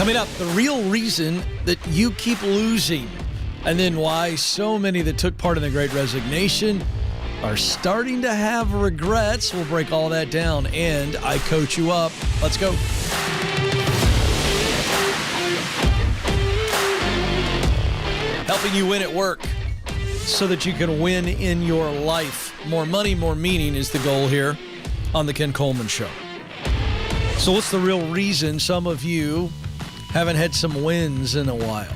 Coming up, the real reason that you keep losing, and then why so many that took part in the Great Resignation are starting to have regrets. We'll break all that down, and I coach you up. Let's go. Helping you win at work so that you can win in your life. More money, more meaning is the goal here on the Ken Coleman Show. So what's the real reason some of you haven't had some wins in a while?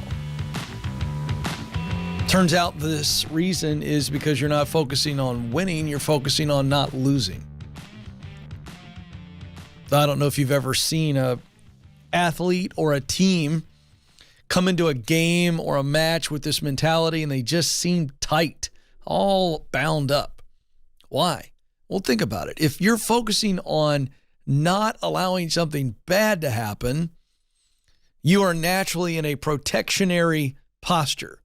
Turns out this reason is because you're not focusing on winning, you're focusing on not losing. I don't know if you've ever seen a athlete or a team come into a game or a match with this mentality and they just seem tight, all bound up. Why? Well, think about it. If you're focusing on not allowing something bad to happen, you are naturally in a protectionary posture.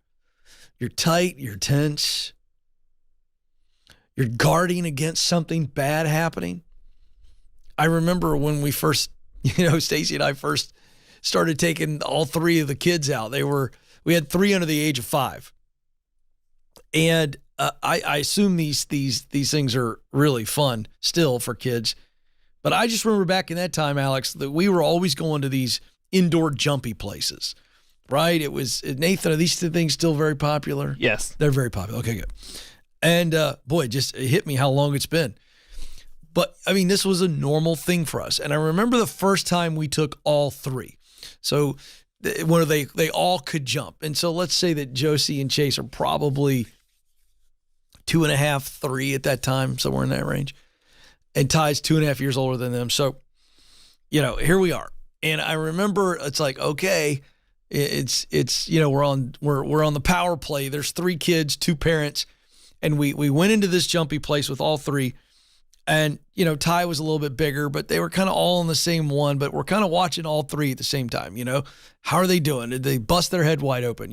You're tight, you're tense, you're guarding against something bad happening. I remember when we first, Stacy and I first started taking all three of the kids out. We had three under the age of 5. And I assume these things are really fun still for kids. But I just remember back in that time, Alex, that we were always going to these indoor jumpy places, right? It was, Nathan, are these two things still very popular? Yes. They're very popular. Okay, good. And boy, it hit me how long it's been. But I mean, this was a normal thing for us. And I remember the first time we took all three. So when they all could jump. And so let's say that Josie and Chase are probably 2.5, 3 at that time, somewhere in that range. And Ty's 2.5 years older than them. So, here we are. And I remember it's like, okay, it's we're on the power play. There's 3 kids, 2 parents, and we went into this jumpy place with all 3. And, Ty was a little bit bigger, but they were kind of all in the same one, but we're kind of watching all 3 at the same time, How are they doing? Did they bust their head wide open,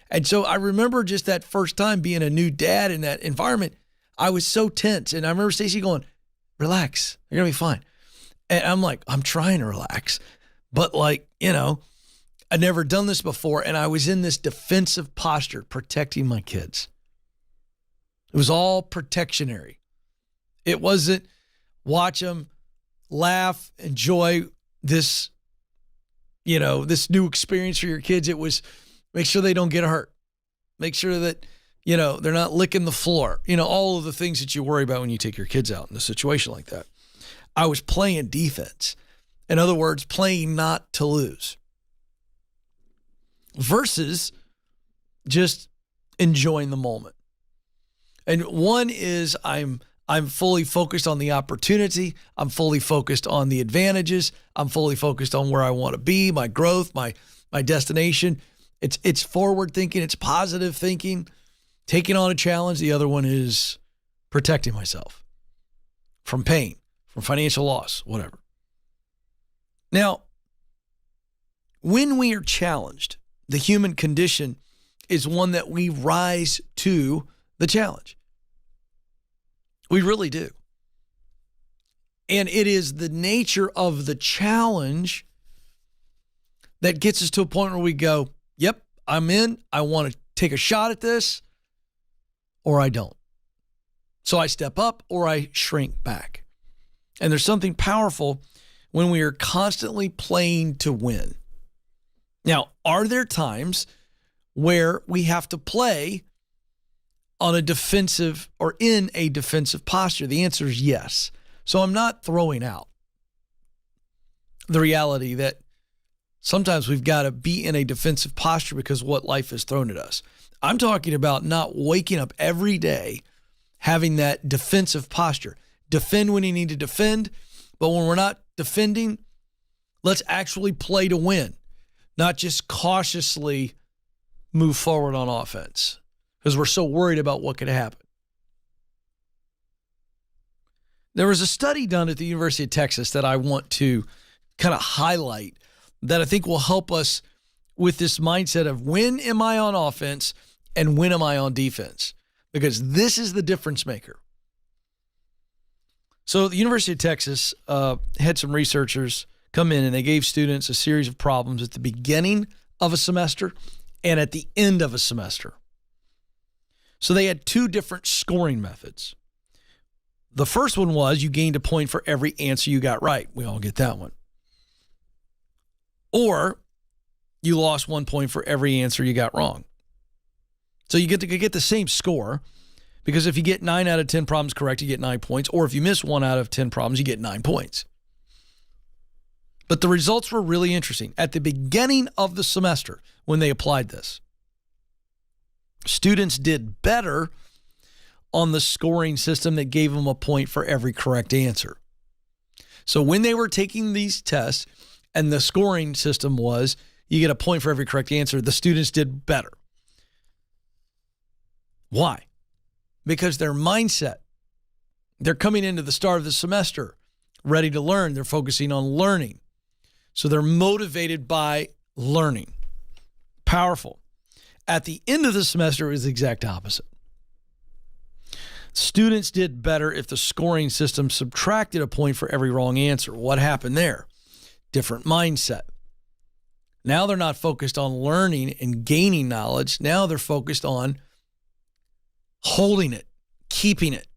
And so I remember just that first time being a new dad in that environment, I was so tense. And I remember Stacey going, relax, you're going to be fine. And I'm like, I'm trying to relax. But I'd never done this before. And I was in this defensive posture, protecting my kids. It was all protectionary. It wasn't watch them, laugh, enjoy this, this new experience for your kids. It was make sure they don't get hurt. Make sure that, they're not licking the floor. All of the things that you worry about when you take your kids out in a situation like that. I was playing defense. In other words, playing not to lose. Versus just enjoying the moment. And one is I'm fully focused on the opportunity. I'm fully focused on the advantages. I'm fully focused on where I want to be, my growth, my destination. It's forward thinking. It's positive thinking, taking on a challenge. The other one is protecting myself from pain, from financial loss, whatever. Now, when we are challenged, the human condition is one that we rise to the challenge. We really do. And it is the nature of the challenge that gets us to a point where we go, yep, I'm in. I want to take a shot at this, or I don't. So I step up or I shrink back. And there's something powerful when we are constantly playing to win. Now, are there times where we have to play on a defensive or in a defensive posture? The answer is yes. So I'm not throwing out the reality that sometimes we've got to be in a defensive posture because of what life has thrown at us. I'm talking about not waking up every day having that defensive posture. Defend when you need to defend, but when we're not defending, let's actually play to win, not just cautiously move forward on offense because we're so worried about what could happen. There was a study done at the University of Texas that I want to kind of highlight that I think will help us with this mindset of when am I on offense and when am I on defense? Because this is the difference maker. So the University of Texas had some researchers come in and they gave students a series of problems at the beginning of a semester and at the end of a semester. So they had two different scoring methods. The first one was you gained a point for every answer you got right. We all get that one. Or you lost 1 point for every answer you got wrong. So you get the same score, because if you get 9 out of 10 problems correct, you get 9 points. Or if you miss 1 out of 10 problems, you get 9 points. But the results were really interesting. At the beginning of the semester, when they applied this, students did better on the scoring system that gave them a point for every correct answer. So when they were taking these tests and the scoring system was you get a point for every correct answer, the students did better. Why? Because their mindset, they're coming into the start of the semester ready to learn. They're focusing on learning. So they're motivated by learning. Powerful. At the end of the semester, it was the exact opposite. Students did better if the scoring system subtracted a point for every wrong answer. What happened there? Different mindset. Now they're not focused on learning and gaining knowledge. Now they're focused on holding it, keeping it.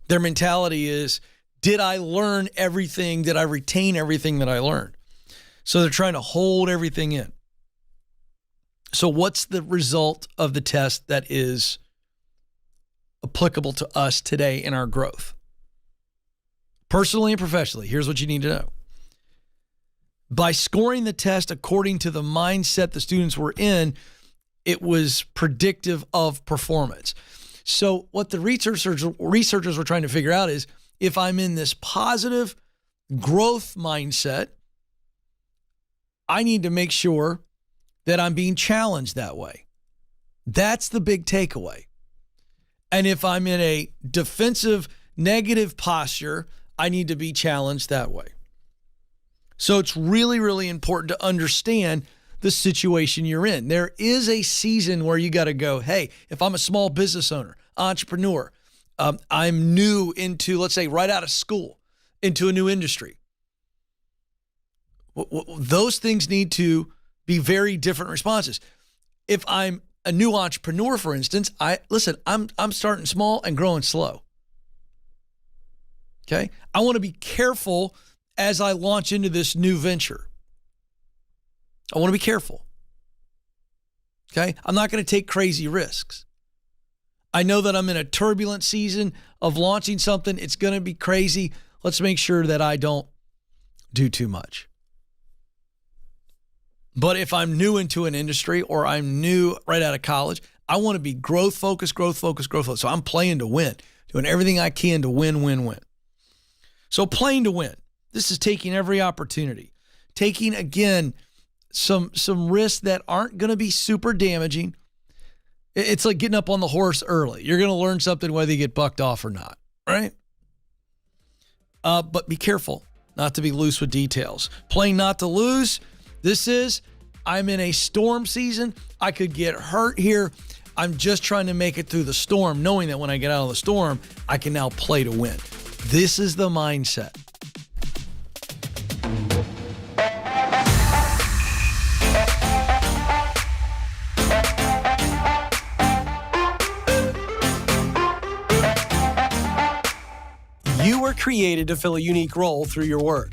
Their mentality is, did I learn everything? Did I retain everything that I learned? So they're trying to hold everything in. So what's the result of the test that is applicable to us today in our growth? Personally and professionally, here's what you need to know. By scoring the test according to the mindset the students were in, it was predictive of performance. So what the researchers were trying to figure out is, if I'm in this positive growth mindset, I need to make sure that I'm being challenged that way. That's the big takeaway. And if I'm in a defensive, negative posture, I need to be challenged that way. So it's really, really important to understand the situation you're in. There is a season where you got to go, hey, if I'm a small business owner, entrepreneur, I'm new into, let's say, right out of school, into a new industry. Those things need to be very different responses. If I'm a new entrepreneur, for instance, I'm starting small and growing slow. Okay? I want to be careful as I launch into this new venture. I want to be careful. Okay? I'm not going to take crazy risks. I know that I'm in a turbulent season of launching something. It's going to be crazy. Let's make sure that I don't do too much. But if I'm new into an industry or I'm new right out of college, I want to be growth focused. So I'm playing to win, doing everything I can to win. So playing to win. This is taking every opportunity, taking, again, some risks that aren't going to be super damaging. It's like getting up on the horse early. You're going to learn something whether you get bucked off or not, right? But be careful not to be loose with details. Playing not to lose. I'm in a storm season. I could get hurt here. I'm just trying to make it through the storm, knowing that when I get out of the storm, I can now play to win. This is the mindset. You were created to fill a unique role through your work,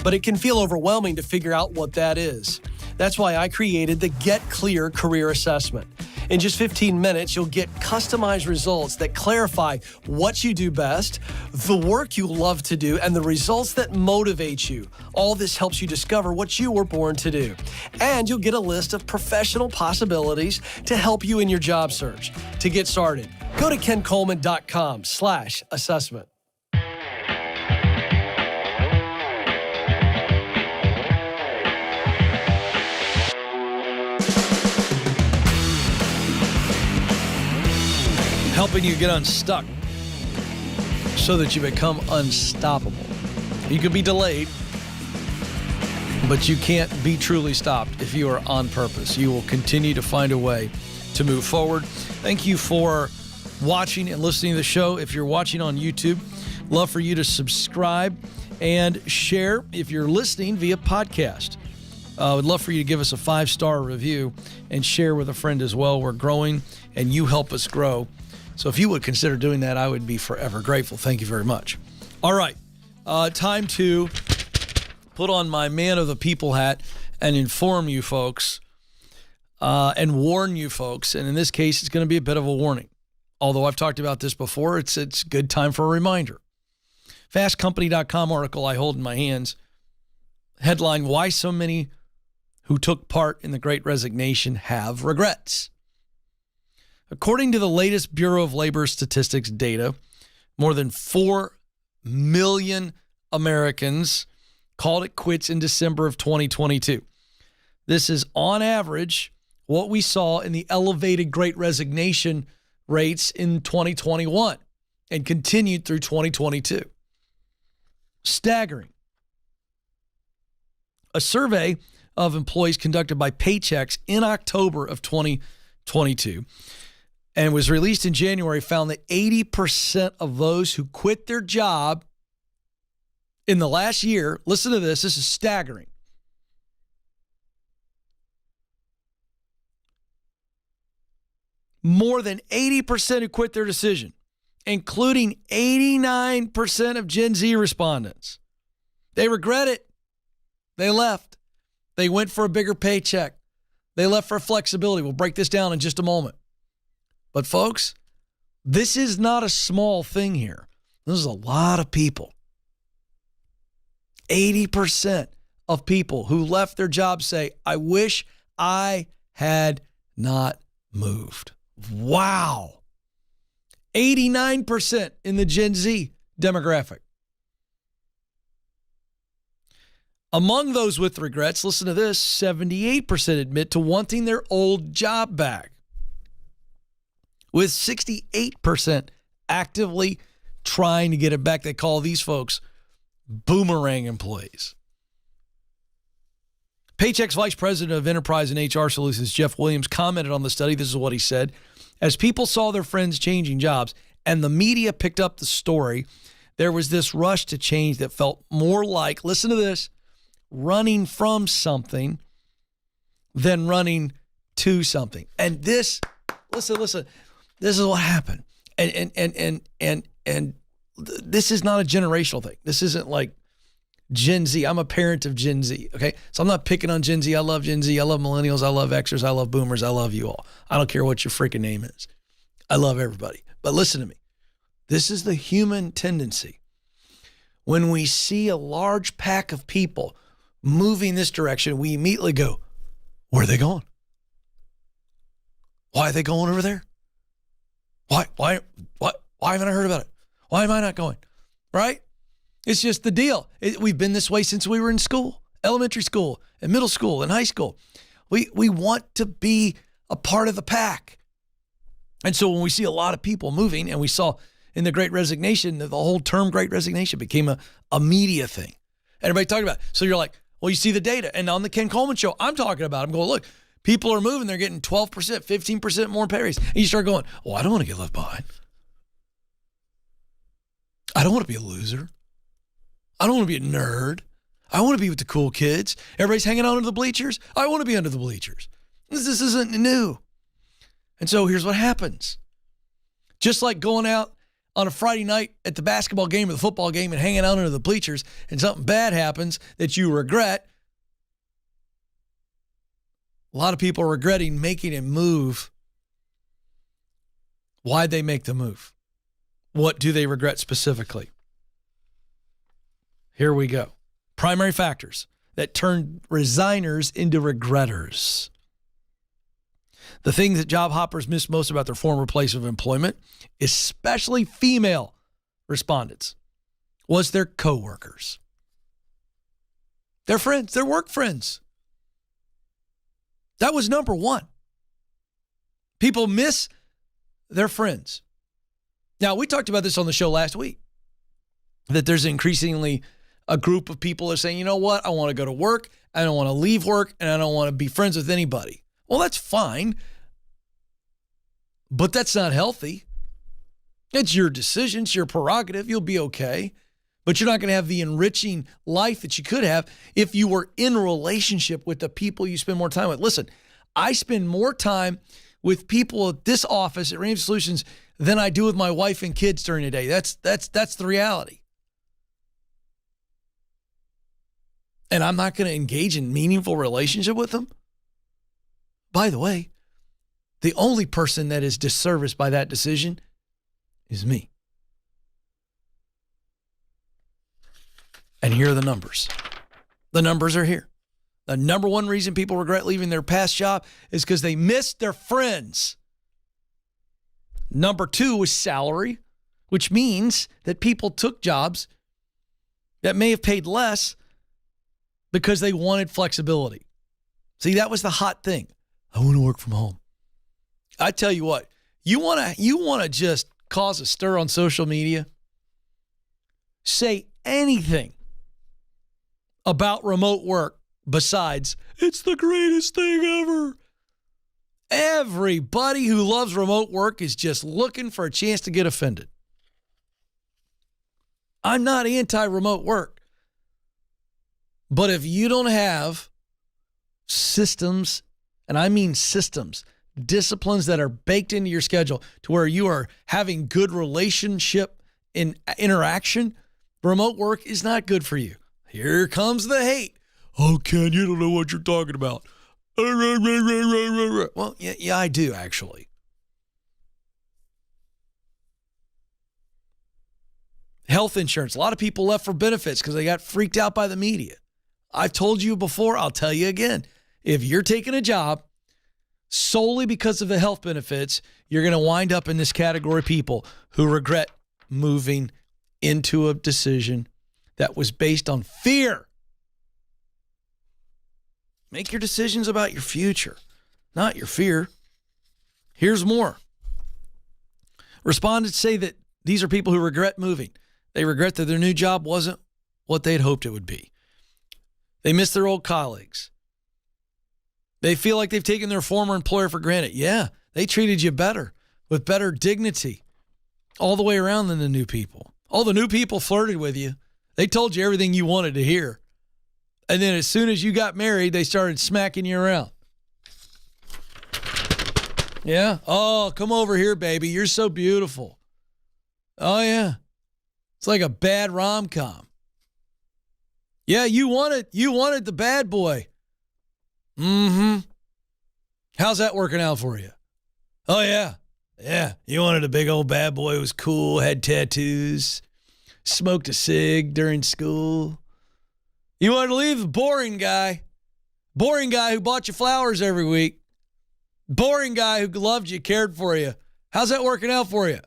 but it can feel overwhelming to figure out what that is. That's why I created the Get Clear Career Assessment. In just 15 minutes, you'll get customized results that clarify what you do best, the work you love to do, and the results that motivate you. All this helps you discover what you were born to do. And you'll get a list of professional possibilities to help you in your job search. To get started, go to kencoleman.com/assessment. Helping you get unstuck so that you become unstoppable. You can be delayed, but you can't be truly stopped if you are on purpose. You will continue to find a way to move forward. Thank you for watching and listening to the show. If you're watching on YouTube, love for you to subscribe and share if you're listening via podcast. I would love for you to give us a 5-star review and share with a friend as well. We're growing, and you help us grow. So if you would consider doing that, I would be forever grateful. Thank you very much. All right, time to put on my man of the people hat and inform you folks and warn you folks. And in this case, it's going to be a bit of a warning. Although I've talked about this before, it's a good time for a reminder. FastCompany.com article I hold in my hands. Headline, Why So Many Who Took Part in the Great Resignation Have Regrets. According to the latest Bureau of Labor Statistics data, more than 4 million Americans called it quits in December of 2022. This is on average what we saw in the elevated Great Resignation rates in 2021 and continued through 2022. Staggering. A survey of employees conducted by Paychex in October of 2022 and was released in January found that 80% of those who quit their job in the last year, listen to this is staggering. More than 80% who quit their decision, including 89% of Gen Z respondents. They regret it. They left. They went for a bigger paycheck. They left for flexibility. We'll break this down in just a moment. But folks, this is not a small thing here. This is a lot of people. 80% of people who left their jobs say, I wish I had not moved. Wow. 89% in the Gen Z demographic. Among those with regrets, listen to this, 78% admit to wanting their old job back, with 68% actively trying to get it back. They call these folks boomerang employees. Paychex Vice President of Enterprise and HR Solutions, Jeff Williams, commented on the study. This is what he said. As people saw their friends changing jobs and the media picked up the story, there was this rush to change that felt more like, listen to this, running from something than running to something. And this, listen, this is what happened. And this is not a generational thing. This isn't like Gen Z. I'm a parent of Gen Z, okay? So I'm not picking on Gen Z. I love Gen Z. I love millennials. I love Xers. I love boomers. I love you all. I don't care what your freaking name is. I love everybody. But listen to me. This is the human tendency. When we see a large pack of people moving this direction, we immediately go, where are they going? Why are they going over there? Why haven't I heard about it? Why am I not going? Right? It's just the deal. We've been this way since we were in school, elementary school and middle school and high school. We want to be a part of the pack. And so when we see a lot of people moving, and we saw in the Great Resignation, the whole term Great Resignation became a media thing. Everybody talking about it. So you're like, well, you see the data. And on the Ken Coleman Show, I'm talking about it. I'm going, look, people are moving. They're getting 12%, 15% more pay raise. And you start going, well, I don't want to get left behind. I don't want to be a loser. I don't want to be a nerd. I want to be with the cool kids. Everybody's hanging out under the bleachers. I want to be under the bleachers. This isn't new. And so here's what happens. Just like going out on a Friday night at the basketball game or the football game and hanging out under the bleachers, and something bad happens that you regret, a lot of people are regretting making a move. Why'd they make the move? What do they regret specifically? Here we go. Primary factors that turn resigners into regretters. The thing that job hoppers miss most about their former place of employment, especially female respondents, was their coworkers. Their friends, their work friends. That was number one. People miss their friends. Now, we talked about this on the show last week, that there's increasingly a group of people that are saying, you know what, I want to go to work, I don't want to leave work, and I don't want to be friends with anybody. Well, that's fine, but that's not healthy. It's your decision, it's your prerogative, you'll be okay. but you're not going to have the enriching life that you could have if you were in a relationship with the people you spend more time with. Listen, I spend more time with people at this office at Ramsey Solutions than I do with my wife and kids during the day. That's the reality. And I'm not going to engage in meaningful relationship with them. By the way, the only person that is disserviced by that decision is me. And here are the numbers. The numbers are here. The number one reason people regret leaving their past job is because they missed their friends. Number two was salary, which means that people took jobs that may have paid less because they wanted flexibility. See, that was the hot thing. I want to work from home. I tell you what, you want to just cause a stir on social media? Say anything about remote work besides, it's the greatest thing ever. Everybody who loves remote work is just looking for a chance to get offended. I'm not anti-remote work. But if you don't have systems, and I mean systems, disciplines that are baked into your schedule to where you are having good relationship in interaction, remote work is not good for you. Here comes the hate. Oh, Ken, you don't know what you're talking about. Well, yeah, I do, actually. Health insurance. A lot of people left for benefits because they got freaked out by the media. I've told you before, I'll tell you again. If you're taking a job solely because of the health benefits, you're going to wind up in this category of people who regret moving into a decision that was based on fear. Make your decisions about your future, not your fear. Here's more. Respondents say that these are people who regret moving. They regret that their new job wasn't what they'd hoped it would be. They miss their old colleagues. They feel like they've taken their former employer for granted. Yeah, they treated you better, with better dignity, all the way around than the new people. All the new people flirted with you. They told you everything you wanted to hear. And then as soon as you got married, they started smacking you around. Yeah? Oh, come over here, baby. You're so beautiful. Oh, yeah. It's like a bad rom-com. Yeah, you wanted the bad boy. Mm-hmm. How's that working out for you? Oh, yeah. Yeah, you wanted a big old bad boy who was cool, had tattoos, smoked a cig during school. You wanted to leave the boring guy who bought you flowers every week, boring guy who loved you, cared for you. How's that working out for you?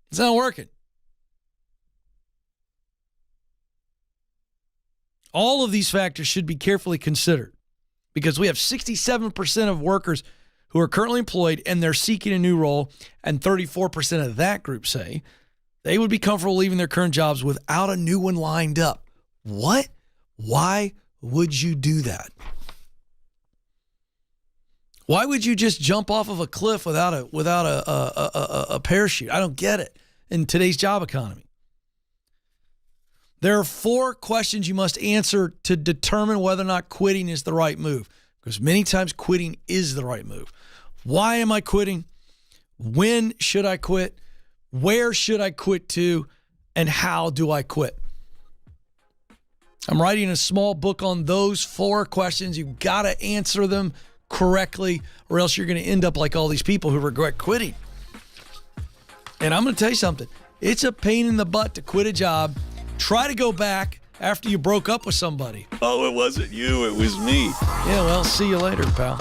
It's not working. All of these factors should be carefully considered because we have 67% of workers who are currently employed and they're seeking a new role, and 34% of that group say they would be comfortable leaving their current jobs without a new one lined up. What? Why would you do that? Why would you just jump off of a cliff without a parachute? I don't get it in today's job economy. There are 4 questions you must answer to determine whether or not quitting is the right move, because many times quitting is the right move. Why am I quitting? When should I quit? Where should I quit to? And how do I quit? I'm writing a small book on those 4 questions. You've got to answer them correctly, or else you're going to end up like all these people who regret quitting. And I'm going to tell you something. It's a pain in the butt to quit a job. Try to go back after you broke up with somebody. Oh, it wasn't you. It was me. Yeah, well, see you later, pal.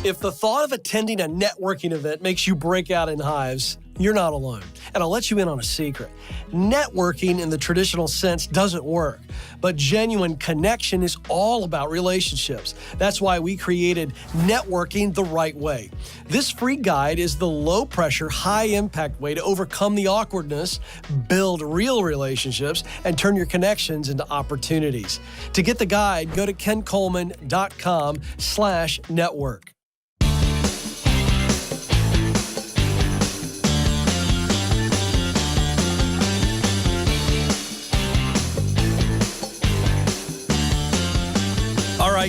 If the thought of attending a networking event makes you break out in hives, you're not alone. And I'll let you in on a secret. Networking in the traditional sense doesn't work, but genuine connection is all about relationships. That's why we created Networking the Right Way. This free guide is the low-pressure, high-impact way to overcome the awkwardness, build real relationships, and turn your connections into opportunities. To get the guide, go to kencoleman.com/network.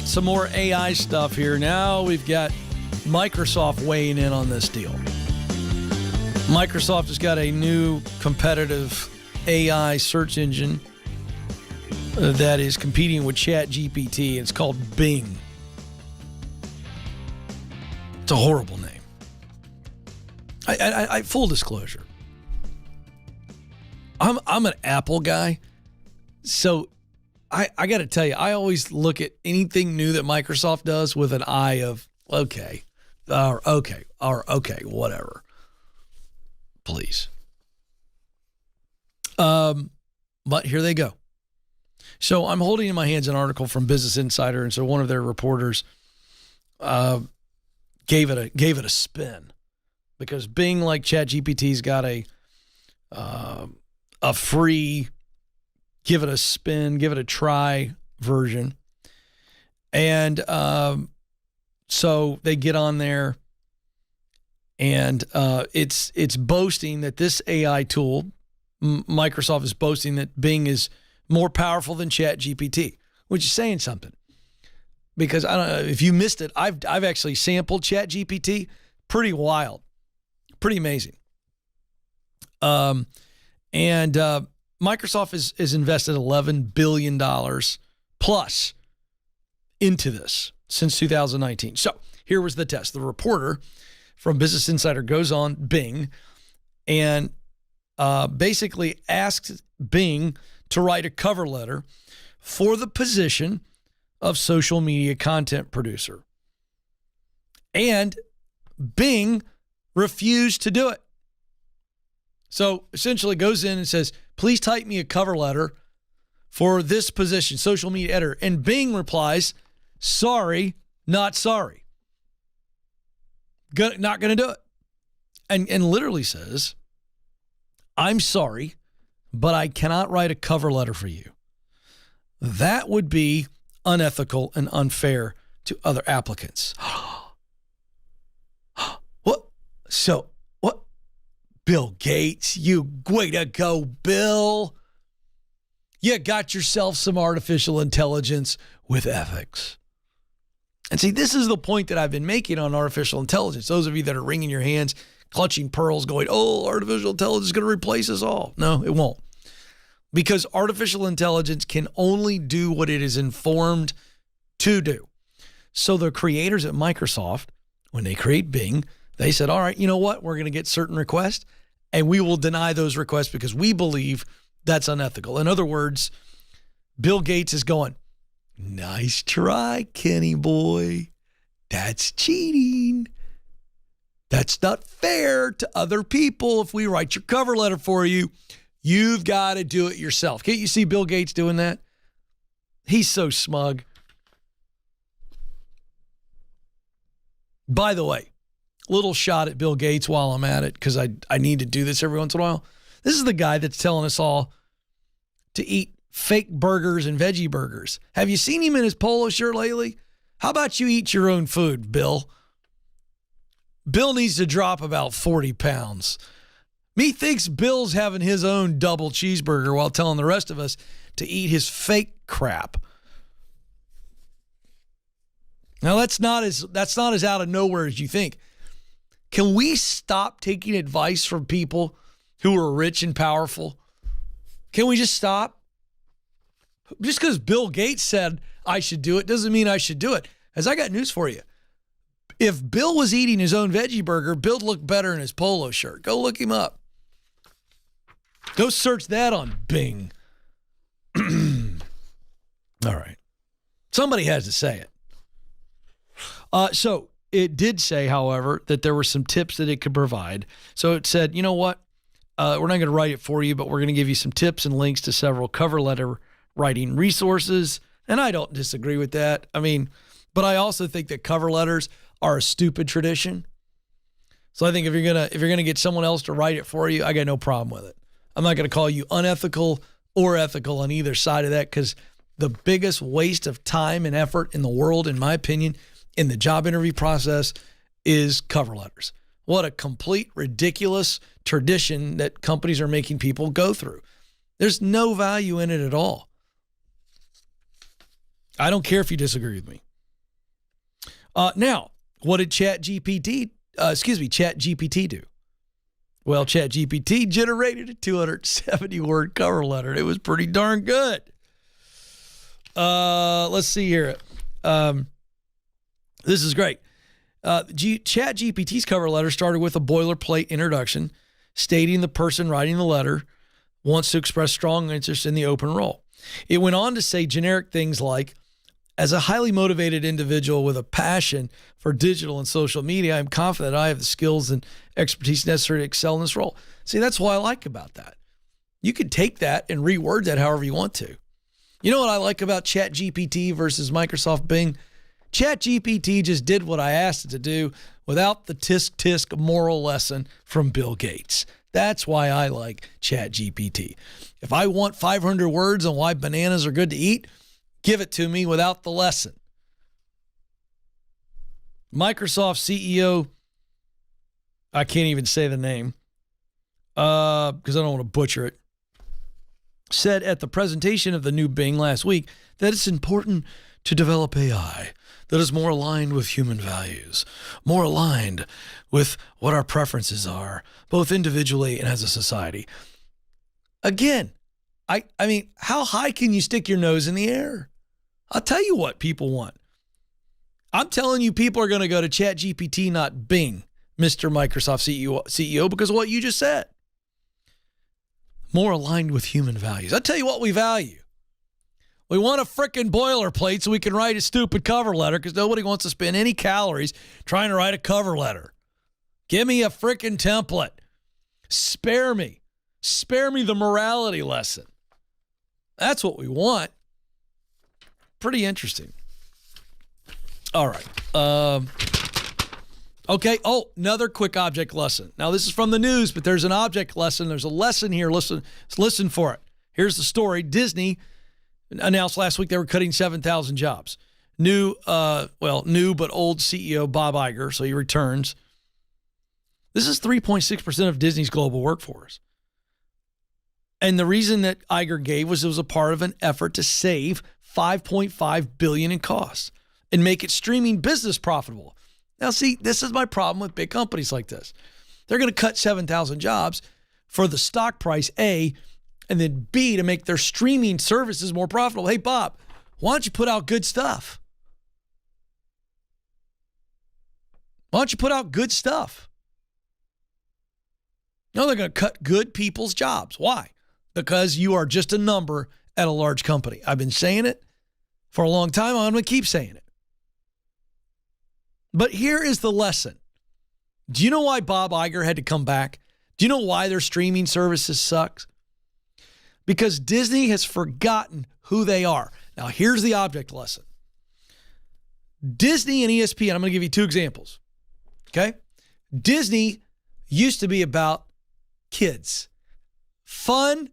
some more AI stuff here. Now we've got Microsoft weighing in on this deal. Microsoft has got a new competitive AI search engine that is competing with ChatGPT. It's called Bing. It's a horrible name. I full disclosure, I'm an Apple guy, so I got to tell you, I always look at anything new that Microsoft does with an eye of okay, whatever, please. But here they go. So I'm holding in my hands an article from Business Insider, and so one of their reporters gave it a spin, because Bing, like ChatGPT's got a free give it a spin, give it a try version. And so they get on there, and it's boasting that this AI tool, Microsoft is boasting that Bing is more powerful than ChatGPT, which is saying something. Because I don't know if you missed it, I've actually sampled ChatGPT. Pretty wild, pretty amazing. And Microsoft has invested $11 billion plus into this since 2019. So here was the test. The reporter from Business Insider goes on Bing and basically asked Bing to write a cover letter for the position of social media content producer. And Bing refused to do it. So essentially goes in and says, please type me a cover letter for this position, social media editor. And Bing replies, sorry, not sorry. Not going to do it. And literally says, I'm sorry, but I cannot write a cover letter for you. That would be unethical and unfair to other applicants. What? So, what? Bill Gates, you way to go, Bill. You got yourself some artificial intelligence with ethics. And see, this is the point that I've been making on artificial intelligence. Those of you that are wringing your hands, clutching pearls, going, oh, artificial intelligence is going to replace us all. No, it won't. Because artificial intelligence can only do what it is informed to do. So the creators at Microsoft, when they create Bing, they said, all right, you know what? We're going to get certain requests, and we will deny those requests because we believe that's unethical. In other words, Bill Gates is going, nice try, Kenny boy. That's cheating. That's not fair to other people. If we write your cover letter for you, you've got to do it yourself. Can't you see Bill Gates doing that? He's so smug. By the way, little shot at Bill Gates while I'm at it, because I need to do this every once in a while. This is the guy that's telling us all to eat fake burgers and veggie burgers. Have you seen him in his polo shirt lately? How about you eat your own food, Bill? Bill needs to drop about 40 pounds. Methinks Bill's having his own double cheeseburger while telling the rest of us to eat his fake crap. Now, that's not as out of nowhere as you think. Can we stop taking advice from people who are rich and powerful? Can we just stop? Just because Bill Gates said I should do it doesn't mean I should do it. As I got news for you. If Bill was eating his own veggie burger, Bill'd look better in his polo shirt. Go look him up. Go search that on Bing. All right. Somebody has to say it. So it did say, however, that there were some tips that it could provide. So it said, you know what? We're not going to write it for you, but we're going to give you some tips and links to several cover letter writing resources. And I don't disagree with that. I mean, but I also think that cover letters are a stupid tradition. So I think if you're gonna get someone else to write it for you, I got no problem with it. I'm not going to call you unethical or ethical on either side of that, because the biggest waste of time and effort in the world, in my opinion, in the job interview process is cover letters. What a complete ridiculous tradition that companies are making people go through. There's no value in it at all. I don't care if you disagree with me. Now, what did ChatGPT do? Well, ChatGPT generated a 270-word cover letter. It was pretty darn good. Let's see here. This is great. ChatGPT's cover letter started with a boilerplate introduction stating the person writing the letter wants to express strong interest in the open role. It went on to say generic things like, as a highly motivated individual with a passion for digital and social media, I'm confident I have the skills and expertise necessary to excel in this role. See, that's what I like about that. You could take that and reword that however you want to. You know what I like about ChatGPT versus Microsoft Bing? ChatGPT just did what I asked it to do without the tisk-tisk moral lesson from Bill Gates. That's why I like ChatGPT. If I want 500 words on why bananas are good to eat, give it to me without the lesson. Microsoft CEO, I can't even say the name because I don't want to butcher it, said at the presentation of the new Bing last week that it's important to develop AI that is more aligned with human values, more aligned with what our preferences are, both individually and as a society. Again, I mean, how high can you stick your nose in the air? I'll tell you what people want. I'm telling you, people are going to go to ChatGPT, not Bing, Mr. Microsoft CEO, because of what you just said. More aligned with human values. I'll tell you what we value. We want a frickin' boilerplate so we can write a stupid cover letter because nobody wants to spend any calories trying to write a cover letter. Give me a frickin' template. Spare me. Spare me the morality lesson. That's what we want. Pretty interesting. All right. Okay. Oh, another quick object lesson. Now, this is from the news, but there's an object lesson. There's a lesson here. Listen for it. Here's the story. Disney announced last week they were cutting 7,000 jobs. New but old CEO Bob Iger, so he returns. This is 3.6% of Disney's global workforce. And the reason that Iger gave was it was a part of an effort to save $5.5 billion in costs and make its streaming business profitable. Now, see, this is my problem with big companies like this. They're going to cut 7,000 jobs for the stock price, A, and then B, to make their streaming services more profitable. Hey, Bob, why don't you put out good stuff? Why don't you put out good stuff? No, they're going to cut good people's jobs. Why? Because you are just a number at a large company. I've been saying it for a long time. I'm going to keep saying it. But here is the lesson. Do you know why Bob Iger had to come back? Do you know why their streaming services sucks? Because Disney has forgotten who they are. Now, here's the object lesson. Disney and ESPN, I'm going to give you two examples. Okay? Disney used to be about kids. Fun,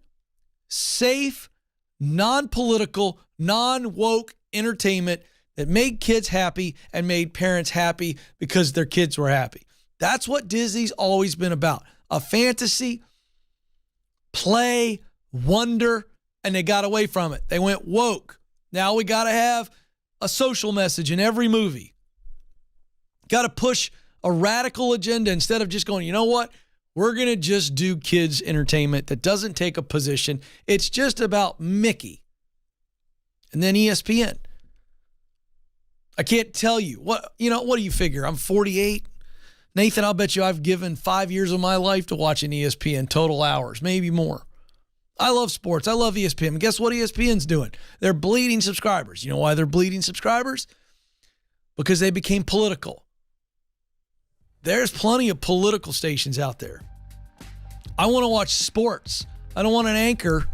safe, non-political, non-woke entertainment that made kids happy and made parents happy because their kids were happy. That's what Disney's always been about. A fantasy, play, wonder, and they got away from it. They went woke. Now we got to have a social message in every movie. Got to push a radical agenda instead of just going, you know what? We're going to just do kids entertainment that doesn't take a position. It's just about Mickey. And then ESPN. I can't tell you. What do you figure? I'm 48. Nathan, I'll bet you I've given 5 years of my life to watching ESPN total hours, maybe more. I love sports. I love ESPN. And guess what ESPN's doing? They're bleeding subscribers. You know why they're bleeding subscribers? Because they became political. There's plenty of political stations out there. I want to watch sports. I don't want an anchor.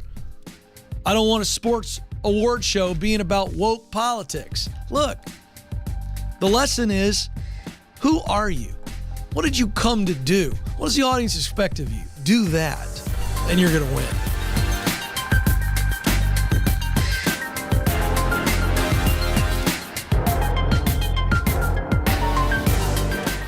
I don't want a sports award show being about woke politics. Look, the lesson is, who are you? What did you come to do? What does the audience expect of you? Do that, and you're going to win.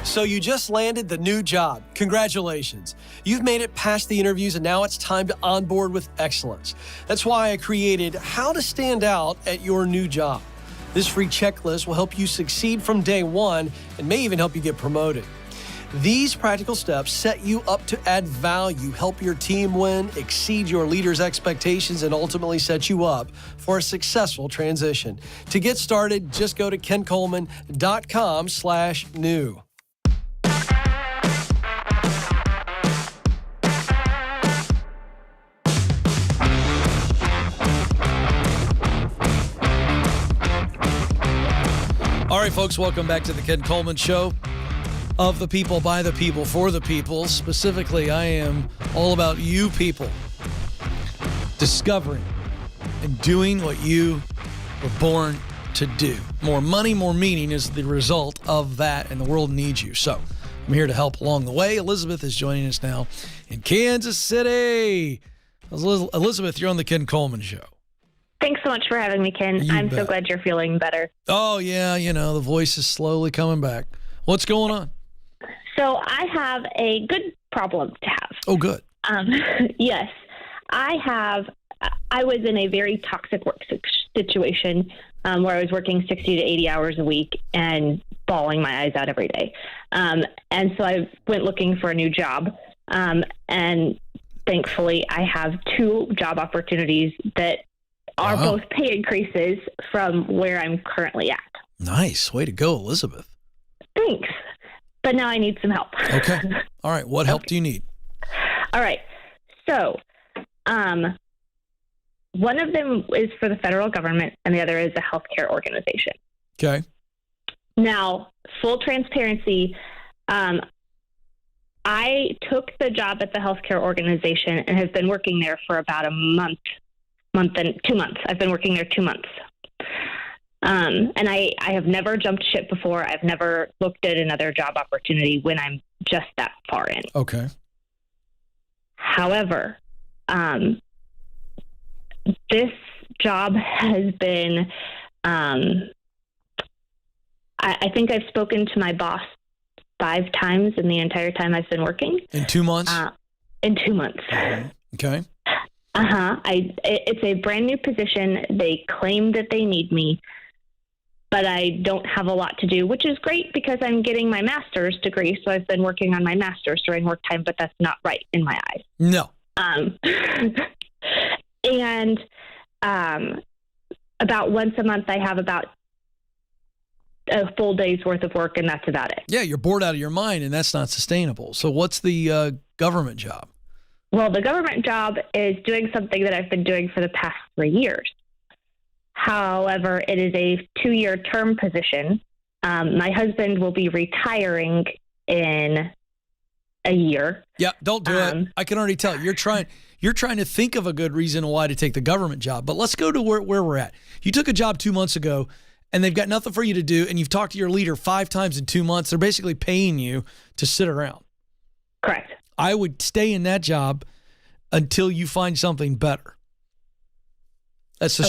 So you just landed the new job. Congratulations. You've made it past the interviews and now it's time to onboard with excellence. That's why I created How to Stand Out at Your New Job. This free checklist will help you succeed from day one and may even help you get promoted. These practical steps set you up to add value, help your team win, exceed your leader's expectations, and ultimately set you up for a successful transition. To get started, just go to kencoleman.com/new. All right, folks, welcome back to the Ken Coleman Show. Of the people, by the people, for the people. Specifically, I am all about you people discovering and doing what you were born to do. More money, more meaning is the result of that, and the world needs you. So I'm here to help along the way. Elizabeth is joining us now in Kansas City. Elizabeth, you're on the Ken Coleman Show. Thanks so much for having me, Ken. I'm so glad you're feeling better. Oh, yeah, the voice is slowly coming back. What's going on? So I have a good problem to have. Oh, good. Yes. I was in a very toxic work situation where I was working 60 to 80 hours a week and bawling my eyes out every day. And so I went looking for a new job. And thankfully, I have 2 job opportunities that are both pay increases from where I'm currently at. Nice. Way to go, Elizabeth. Thanks. But now I need some help. Okay. All right. What help do you need? All right. So, one of them is for the federal government and the other is a healthcare organization. Okay. Now, full transparency, I took the job at the healthcare organization and have been working there for about a month and 2 months. I've been working there 2 months. And I have never jumped ship before. I've never looked at another job opportunity when I'm just that far in. Okay. However, this job has been, I think I've spoken to my boss 5 times in the entire time I've been working. In 2 months? In 2 months. Okay. It's a brand new position. They claim that they need me, but I don't have a lot to do, which is great because I'm getting my master's degree. So I've been working on my master's during work time, but that's not right in my eyes. No. And about once a month, I have about a full day's worth of work, and that's about it. Yeah, you're bored out of your mind, and that's not sustainable. So what's the government job? Well, the government job is doing something that I've been doing for the past 3 years. However, it is a 2-year term position. My husband will be retiring in a year. Yeah, don't do it. I can already tell. You're trying to think of a good reason why to take the government job. But let's go to where we're at. You took a job 2 months ago, and they've got nothing for you to do, and you've talked to your leader 5 times in 2 months. They're basically paying you to sit around. Correct. I would stay in that job until you find something better. That's the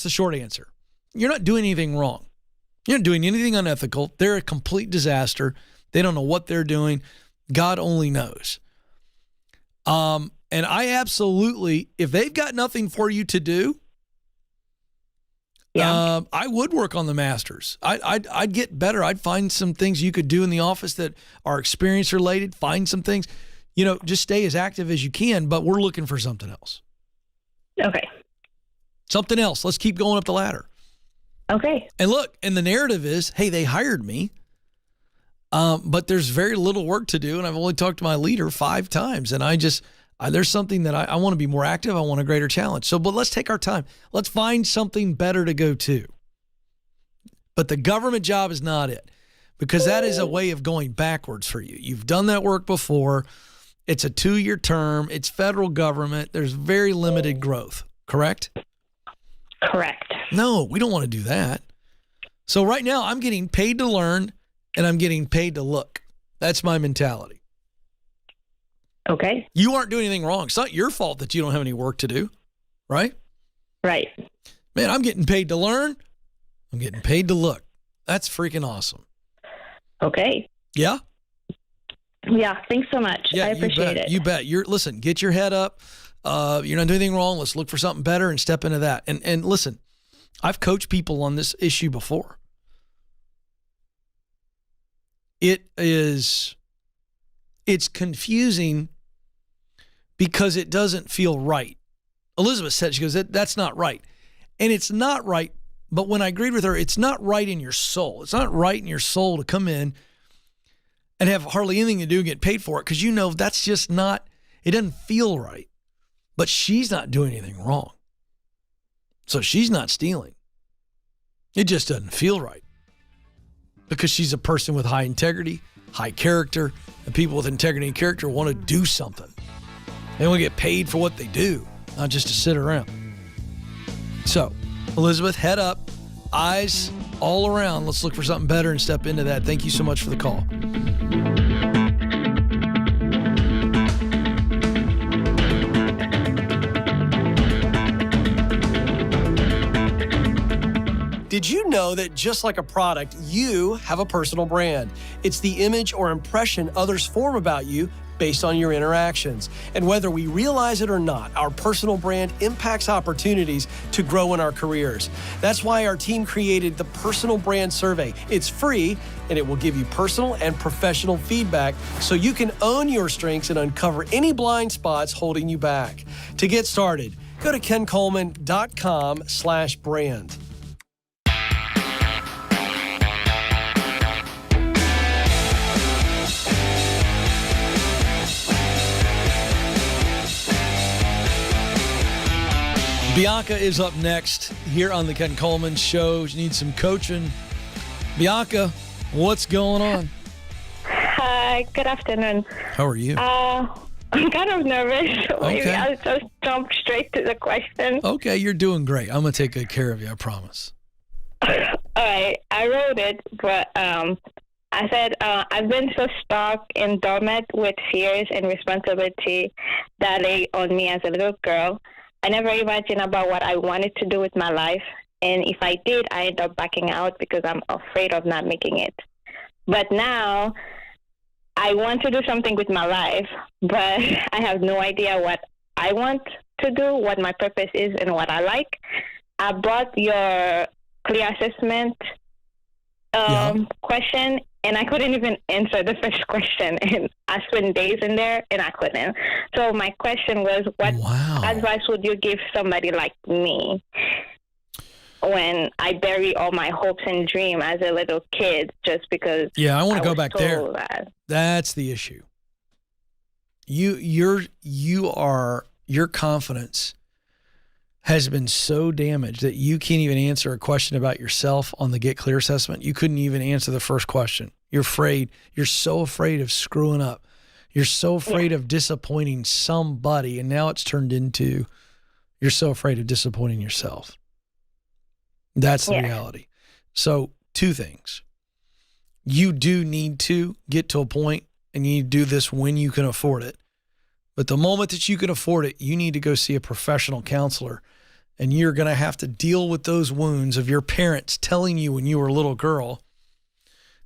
short answer. You're not doing anything wrong. You're not doing anything unethical. They're a complete disaster. They don't know what they're doing. God only knows. And I absolutely, if they've got nothing for you to do, I would work on the masters. I'd get better. I'd find some things you could do in the office that are experience related. Find some things, just stay as active as you can, but we're looking for something else. Okay. Something else. Let's keep going up the ladder. Okay. And look, and the narrative is, hey, they hired me, but there's very little work to do, and I've only talked to my leader 5 times, and there's something that I want to be more active. I want a greater challenge. But let's take our time. Let's find something better to go to. But the government job is not it, because that is a way of going backwards for you. You've done that work before. It's a 2-year term. It's federal government. There's very limited growth, correct? Correct. No, we don't want to do that. So right now I'm getting paid to learn and I'm getting paid to look. That's my mentality. Okay. You aren't doing anything wrong. It's not your fault that you don't have any work to do, right? Right. Man, I'm getting paid to learn. I'm getting paid to look. That's freaking awesome. Okay. Yeah? Yeah, thanks so much. Yeah, I appreciate it. You bet. Listen, get your head up. You're not doing anything wrong. Let's look for something better and step into that. And listen, I've coached people on this issue before. It's confusing because it doesn't feel right. Elizabeth said, she goes, that's not right. And it's not right, but when I agreed with her, it's not right in your soul. It's not right in your soul to come in and have hardly anything to do and get paid for it because you know that's just not, it doesn't feel right. But she's not doing anything wrong. So she's not stealing. It just doesn't feel right because she's a person with high integrity, high character, and people with integrity and character want to do something. They want to get paid for what they do, not just to sit around. So, Elizabeth, head up, eyes all around. Let's look for something better and step into that. Thank you so much for the call. Did you know that just like a product, you have a personal brand? It's the image or impression others form about you based on your interactions. And whether we realize it or not, our personal brand impacts opportunities to grow in our careers. That's why our team created the Personal Brand Survey. It's free, and it will give you personal and professional feedback so you can own your strengths and uncover any blind spots holding you back. To get started, go to kencoleman.com/brand. Bianca is up next here on the Ken Coleman Show. She needs some coaching. Bianca, what's going on? Hi, good afternoon. How are you? I'm kind of nervous. So maybe Okay. I'll just jump straight to the question. Okay, you're doing great. I'm going to take good care of you, I promise. All right, I wrote it, but I said I've been so stuck in dormant with fears and responsibility that lay on me as a little girl. I never imagined about what I wanted to do with my life. And if I did, I end up backing out because I'm afraid of not making it. But now I want to do something with my life, but I have no idea what I want to do, what my purpose is, and what I like. I brought your clear assessment question, and I couldn't even answer the first question. And I spent days in there, and I couldn't. So my question was, what advice would you give somebody like me when I bury all my hopes and dreams as a little kid just because I want to go back there. That. That's the issue. Your confidence has been so damaged that you can't even answer a question about yourself on the Get Clear assessment. You couldn't even answer the first question. You're afraid. You're so afraid of screwing up. You're so afraid of disappointing somebody, and now it's turned into you're so afraid of disappointing yourself. That's the reality. So 2 things. You do need to get to a point, and you need to do this when you can afford it. But the moment that you can afford it, you need to go see a professional counselor, and you're going to have to deal with those wounds of your parents telling you when you were a little girl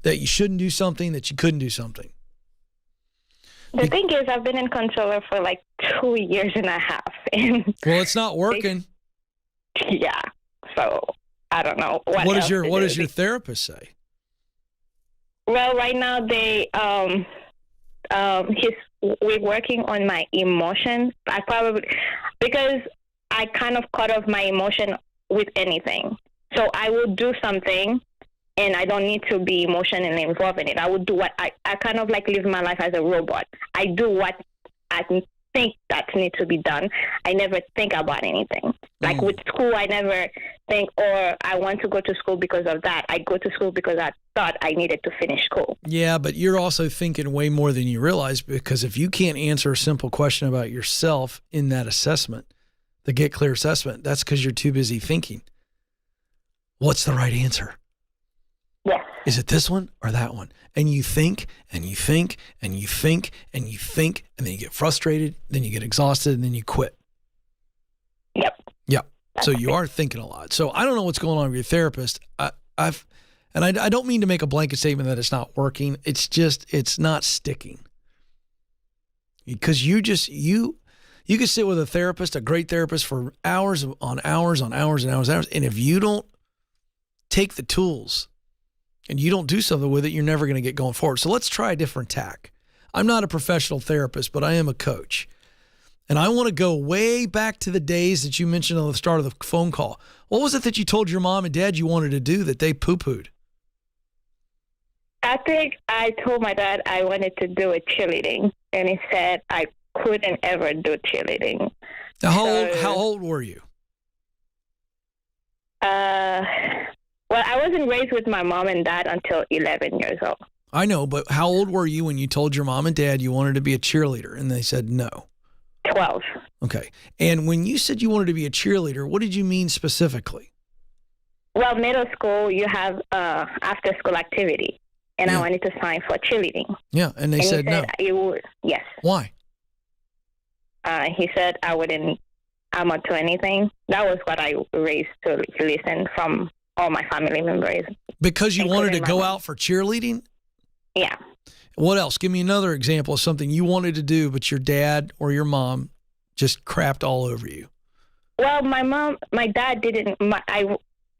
that you shouldn't do something, that you couldn't do something. The thing is, I've been in counselor for like 2 years and a half. And well, it's not working. So I don't know. What does your therapist say? Well, right now we're working on my emotion. Because I kind of cut off my emotion with anything. So I will do something and I don't need to be emotionally involved in it. I would do what I kind of like live my life as a robot. I do what I think that needs to be done. I never think about anything. Like with school, I never think, or I want to go to school because of that. I go to school because I thought I needed to finish school. Yeah, but you're also thinking way more than you realize, because if you can't answer a simple question about yourself in that assessment, the Get Clear assessment, that's because you're too busy thinking. What's the right answer? Yes. Is it this one or that one? And you think, and you think, and you think, and you think, and then you get frustrated, then you get exhausted, and then you quit. Yep. Yep. So you are thinking a lot. So I don't know what's going on with your therapist. I don't mean to make a blanket statement that it's not working. It's just, it's not sticking. Because you You can sit with a therapist, a great therapist, for hours on hours on hours and hours and hours. And if you don't take the tools and you don't do something with it, you're never going to get going forward. So let's try a different tack. I'm not a professional therapist, but I am a coach. And I want to go way back to the days that you mentioned on the start of the phone call. What was it that you told your mom and dad you wanted to do that they poo-pooed? I think I told my dad I wanted to do a cheerleading, and he said I couldn't ever do cheerleading. Now, how old were you? Well, I wasn't raised with my mom and dad until 11 years old. I know, but how old were you when you told your mom and dad you wanted to be a cheerleader and they said no? 12. Okay. And when you said you wanted to be a cheerleader, what did you mean specifically? Well, middle school, you have after-school activity, and I wanted to sign for cheerleading. Yeah, and they said no. Yes. Why? He said I wouldn't amount to anything. That was what I raised to listen from all my family members. Because you wanted to go out for cheerleading? Yeah. What else? Give me another example of something you wanted to do, but your dad or your mom just crapped all over you. Well, my dad didn't. I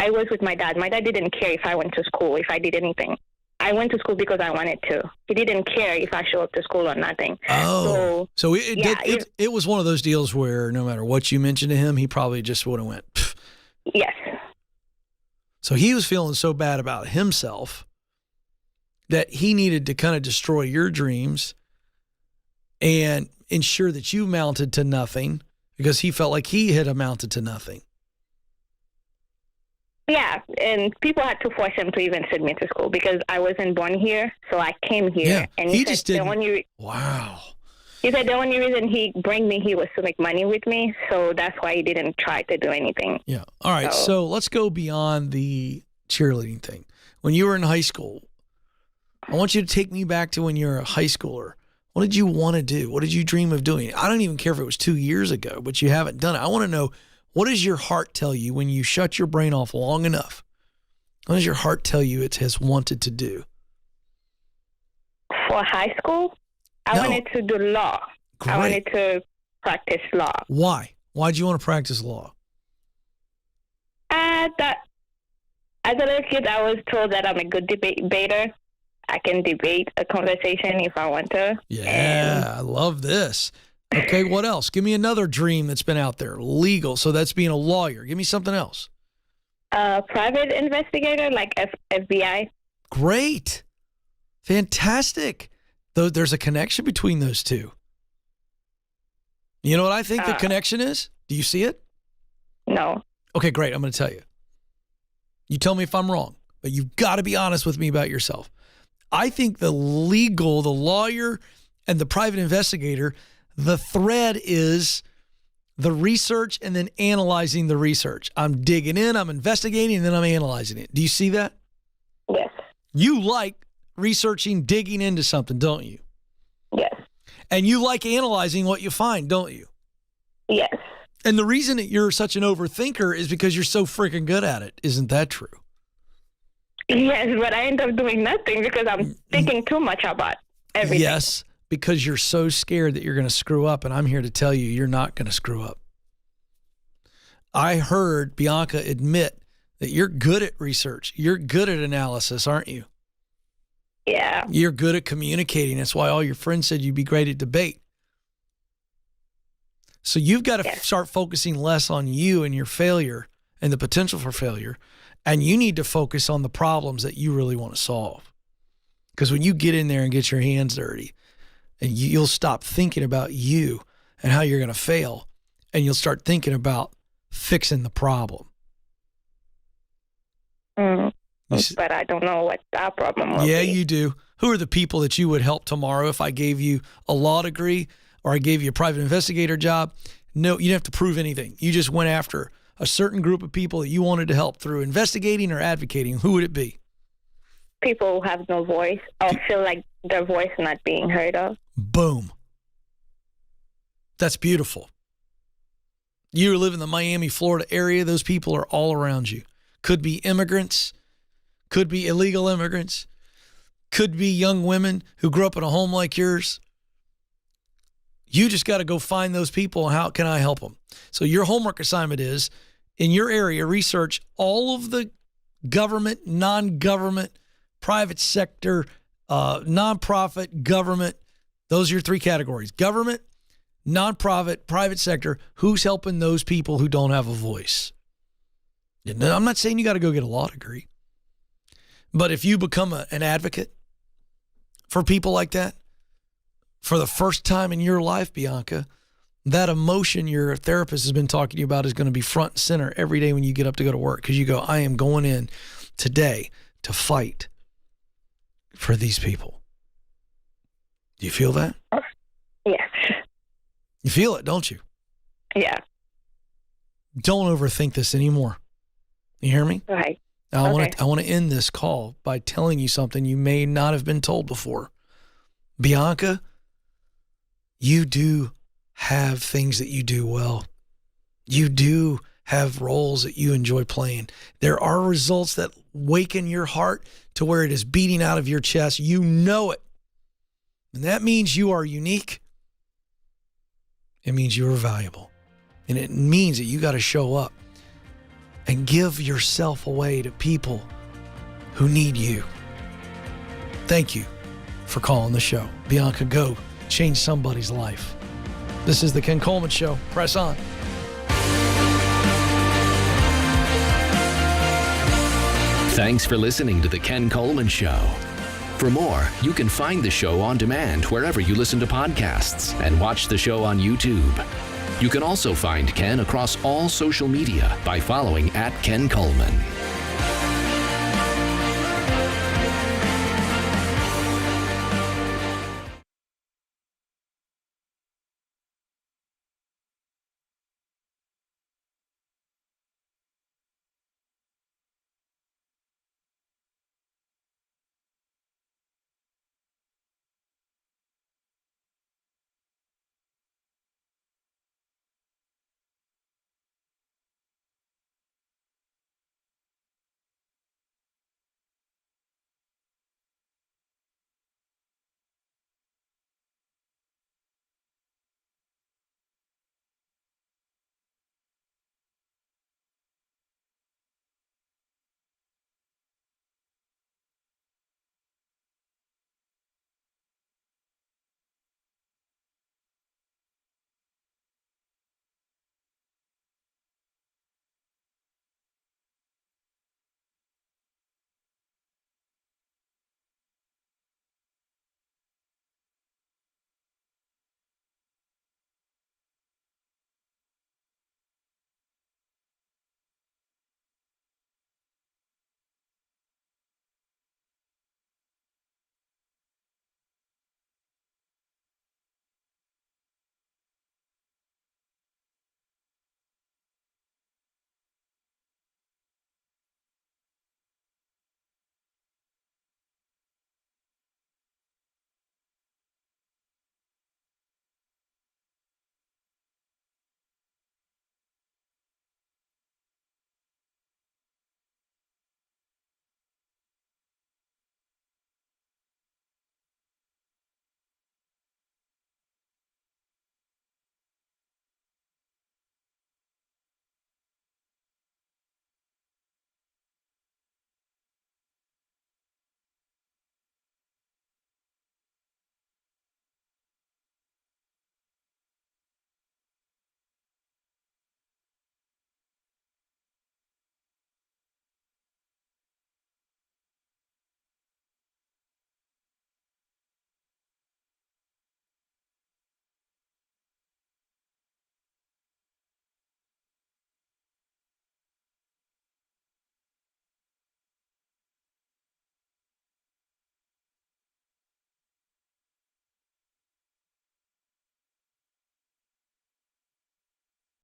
was with my dad. My dad didn't care if I went to school, if I did anything. I went to school because I wanted to. He didn't care if I show up to school or nothing. Oh, so it was one of those deals where no matter what you mentioned to him, he probably just would have went, pff. Yes. So he was feeling so bad about himself that he needed to kind of destroy your dreams and ensure that you amounted to nothing because he felt like he had amounted to nothing. Yeah, and people had to force him to even send me to school because I wasn't born here, so I came here. Yeah, and he just didn't. Wow. He said the only reason he bring me here was to make money with me, so that's why he didn't try to do anything. Yeah. All right, so let's go beyond the cheerleading thing. When you were in high school, I want you to take me back to when you were a high schooler. What did you want to do? What did you dream of doing? I don't even care if it was 2 years ago, but you haven't done it. I want to know, what does your heart tell you when you shut your brain off long enough? What does your heart tell you it has wanted to do? For high school, I wanted to do law. Great. I wanted to practice law. Why? Why did you want to practice law? As a little kid, I was told that I'm a good debater. I can debate a conversation if I want to. Yeah, I love this. Okay, what else? Give me another dream that's been out there. Legal, so that's being a lawyer. Give me something else. Private investigator, like FBI. Great. Fantastic. Though there's a connection between those two. You know what I think the connection is? Do you see it? No. Okay, great. I'm going to tell you. You tell me if I'm wrong, but you've got to be honest with me about yourself. I think the lawyer, and the private investigator, the thread is the research and then analyzing the research. I'm digging in, I'm investigating, and then I'm analyzing it. Do you see that? Yes. You like researching, digging into something, don't you? Yes. And you like analyzing what you find, don't you? Yes. And the reason that you're such an overthinker is because you're so freaking good at it. Isn't that true? Yes, but I end up doing nothing because I'm thinking too much about everything. Yes, because you're so scared that you're going to screw up, and I'm here to tell you you're not going to screw up. I heard Bianca admit that you're good at research. You're good at analysis, aren't you? Yeah. You're good at communicating. That's why all your friends said you'd be great at debate. So you've got to start focusing less on you and your failure and the potential for failure. And you need to focus on the problems that you really want to solve. Because when you get in there and get your hands dirty, and you'll stop thinking about you and how you're going to fail, and you'll start thinking about fixing the problem. But I don't know what that problem will be. Yeah, you do. Who are the people that you would help tomorrow if I gave you a law degree or I gave you a private investigator job? No, you didn't have to prove anything. You just went after a certain group of people that you wanted to help through investigating or advocating. Who would it be? People who have no voice or feel like their voice not being heard of. Boom. That's beautiful. You live in the Miami, Florida area. Those people are all around you. Could be immigrants, could be illegal immigrants, could be young women who grew up in a home like yours, You just got to go find those people. How can I help them? So your homework assignment is, in your area, research all of the government, non-government, private sector, nonprofit, government. Those are your three categories. Government, nonprofit, private sector. Who's helping those people who don't have a voice? I'm not saying you got to go get a law degree. But if you become an advocate for people like that, for the first time in your life, Bianca, that emotion your therapist has been talking to you about is going to be front and center every day when you get up to go to work, because you go, I am going in today to fight for these people. Do you feel that? Yeah. You feel it, don't you? Yeah. Don't overthink this anymore. You hear me? Right. Now, Okay. I want to end this call by telling you something you may not have been told before. Bianca, you do have things that you do well. You do have roles that you enjoy playing. There are results that waken your heart to where it is beating out of your chest. You know it. And that means you are unique. It means you are valuable. And it means that you got to show up and give yourself away to people who need you. Thank you for calling the show. Bianca, go change somebody's life. This is the Ken Coleman Show. Press on. Thanks for listening to the Ken Coleman Show. For more, you can find the show on demand wherever you listen to podcasts and watch the show on YouTube. You can also find Ken across all social media by following @Ken Coleman.